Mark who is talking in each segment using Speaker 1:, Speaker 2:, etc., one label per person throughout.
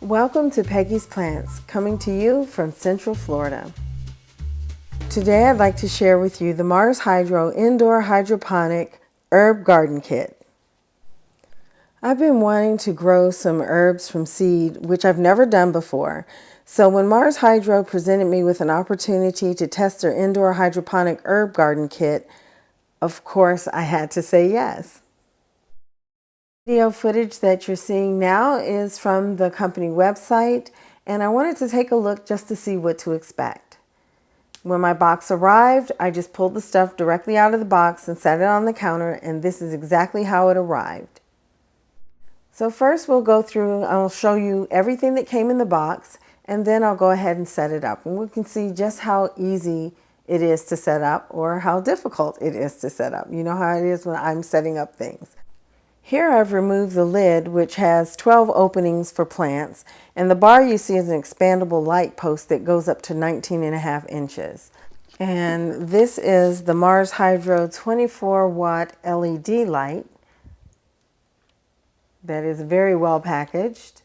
Speaker 1: Welcome to Peggy's Plants, coming to you from Central Florida. Today I'd like to share with you the Mars Hydro Indoor Hydroponic Herb Garden Kit. I've been wanting to grow some herbs from seed, which I've never done before. So when Mars Hydro presented me with an opportunity to test their indoor hydroponic herb garden kit, of course I had to say yes. Video footage that you're seeing now is from the company website, and I wanted to take a look just to see what to expect. When my box arrived, I just pulled the stuff directly out of the box and set it on the counter, and this is exactly how it arrived. So first we'll go through, I'll show you everything that came in the box, and then I'll go ahead and set it up. And we can see just how easy it is to set up or how difficult it is to set up. You know how it is when I'm setting up things. Here I've removed the lid, which has 12 openings for plants, and the bar you see is an expandable light post that goes up to 19.5 inches. And this is the Mars Hydro 24 watt LED light that is very well packaged.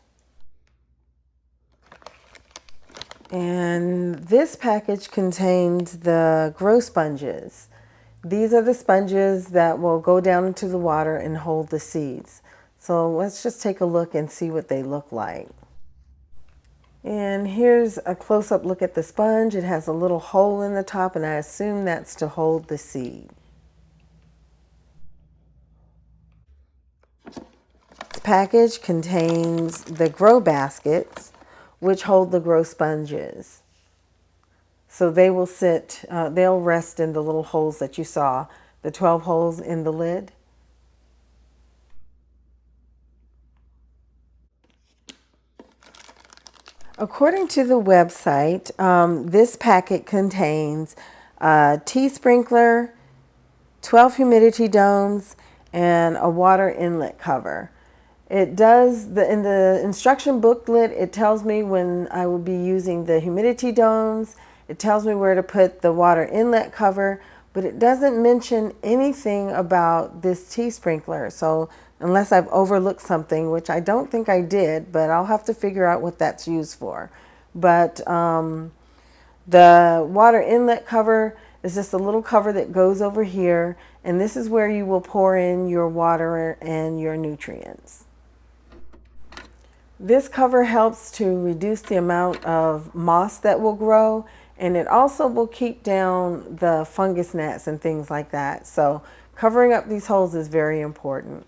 Speaker 1: And this package contains the grow sponges. These are the sponges that will go down into the water and hold the seeds. So let's just take a look and see what they look like. And here's a close-up look at the sponge. It has a little hole in the top, and I assume that's to hold the seed. This package contains the grow baskets, which hold the grow sponges. So they will sit, they'll rest in the little holes that you saw, the 12 holes in the lid. According to the website, this packet contains a tea sprinkler, 12 humidity domes, and a water inlet cover. It does, in the instruction booklet, it tells me when I will be using the humidity domes. It tells me where to put the water inlet cover, but it doesn't mention anything about this tea sprinkler. So unless I've overlooked something, which I don't think I did, but I'll have to figure out what that's used for. But the water inlet cover is just a little cover that goes over here, and this is where you will pour in your water and your nutrients. This cover helps to reduce the amount of moss that will grow, and it also will keep down the fungus gnats and things like that. So covering up these holes is very important.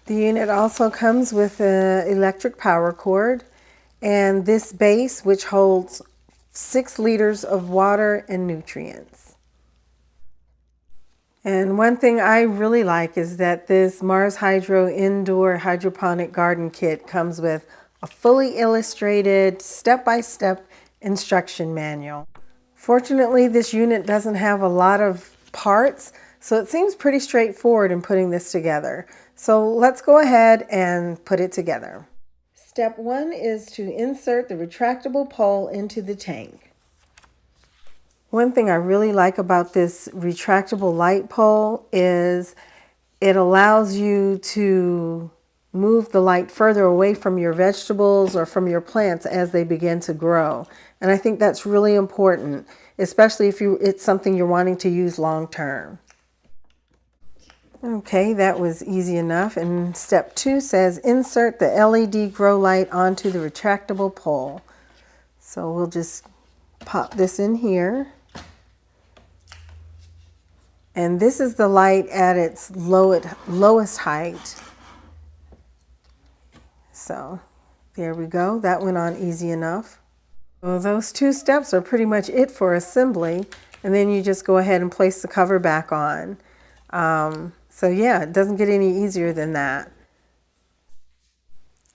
Speaker 1: The unit also comes with an electric power cord and this base, which holds 6 liters of water and nutrients. And one thing I really like is that this Mars Hydro Indoor Hydroponic Garden Kit comes with a fully illustrated step-by-step instruction manual. Fortunately, this unit doesn't have a lot of parts, so it seems pretty straightforward in putting this together. So let's go ahead and put it together. Step 1 is to insert the retractable pole into the tank. One thing I really like about this retractable light pole is it allows you to move the light further away from your vegetables or from your plants as they begin to grow. And I think that's really important, especially if it's something you're wanting to use long term. Okay, that was easy enough. And step 2 says insert the LED grow light onto the retractable pole. So we'll just pop this in here. And this is the light at its lowest height. So there we go. That went on easy enough. Well, those 2 steps are pretty much it for assembly. And then you just go ahead and place the cover back on. So yeah, it doesn't get any easier than that.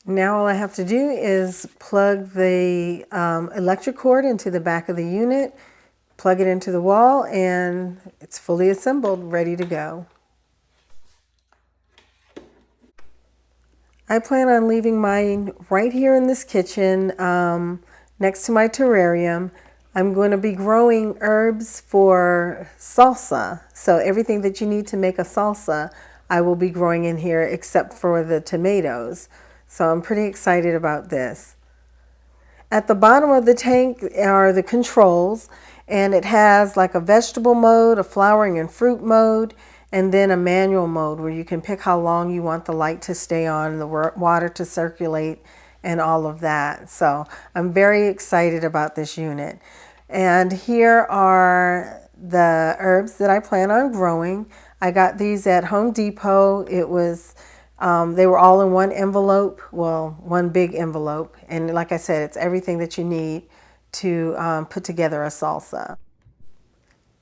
Speaker 1: Now all I have to do is plug the electric cord into the back of the unit, plug it into the wall, and it's fully assembled, ready to go. I plan on leaving mine right here in this kitchen next to my terrarium. I'm going to be growing herbs for salsa. So everything that you need to make a salsa, I will be growing in here except for the tomatoes. So I'm pretty excited about this. At the bottom of the tank are the controls, and it has like a vegetable mode, a flowering and fruit mode, and then a manual mode where you can pick how long you want the light to stay on, the water to circulate, and all of that. So I'm very excited about this unit. And here are the herbs that I plan on growing. I got these at Home Depot. It was they were all in one envelope, well, one big envelope. And like I said, it's everything that you need to put together a salsa.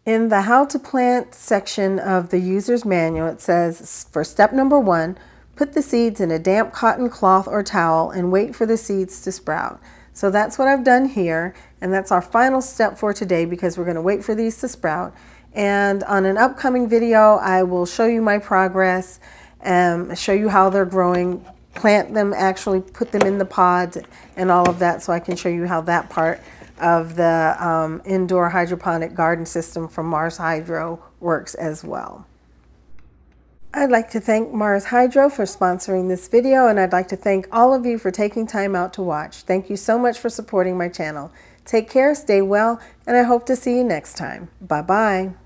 Speaker 1: In the How to Plant section of the user's manual, it says, for step number 1, put the seeds in a damp cotton cloth or towel and wait for the seeds to sprout. So that's what I've done here, and that's our final step for today because we're going to wait for these to sprout. And on an upcoming video, I will show you my progress, show you how they're growing, plant them, actually put them in the pods and all of that, so I can show you how that part of the indoor hydroponic garden system from Mars Hydro works as well. I'd like to thank Mars Hydro for sponsoring this video, and I'd like to thank all of you for taking time out to watch. Thank you so much for supporting my channel. Take care, stay well, and I hope to see you next time. Bye-bye.